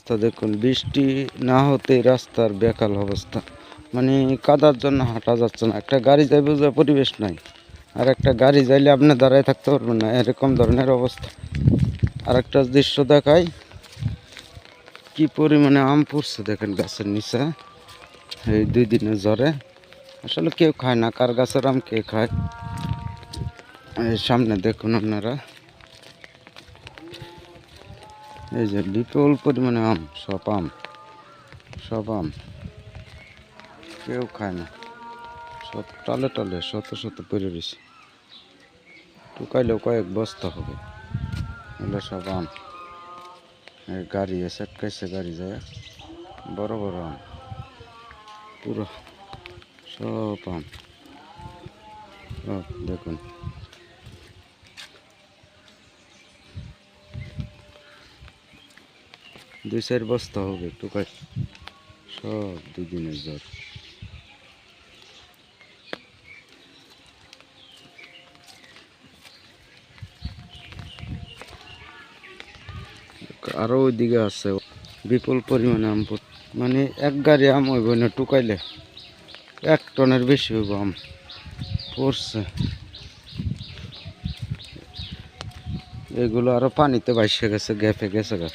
তো দেখুন বৃষ্টি না হতে রাস্তার বেকাল অবস্থা, মানে কাদার জন্য হাঁটা যাচ্ছে না। একটা গাড়ি যাইবে যে পরিবেশ নাই, আর একটা গাড়ি যাইলে আপনি দাঁড়ায় থাকতে পারবেন না, এরকম ধরনের অবস্থা। আর একটা দৃশ্য দেখাই, কি পরিমাণে আম পড়ছে দেখেন গাছের নিচে এই 2 দিনের জ্বরে। আসলে কেউ খায় না, কার গাছের আম কে খায়। এই সামনে দেখুন আপনারা, এই যে বিপুল পরিমাণে আম, সব আম কেউ খায় না, সব টালে টালে শত শত পড়ে রয়েছে। টুকাইলেও কয়েক বস্তা হবে, এগুলো সব আম। এই গাড়ি এসে আটকাইছে, গাড়ি যায়, বড় বড় আম, পুরো সব আম। দেখুন দুই চার বস্তা হবে টুকাই, সব 2 দিনের জ্বর। আরো ওইদিকে আছে বিপুল পরিমাণে আম, মানে এক গাড়ি আম হইব না, টুকাইলে 1 টনের বেশি হইব আম পড়ছে। এগুলো আরো পানিতে ভাসে গেছে, গ্যাপে গেছে গা।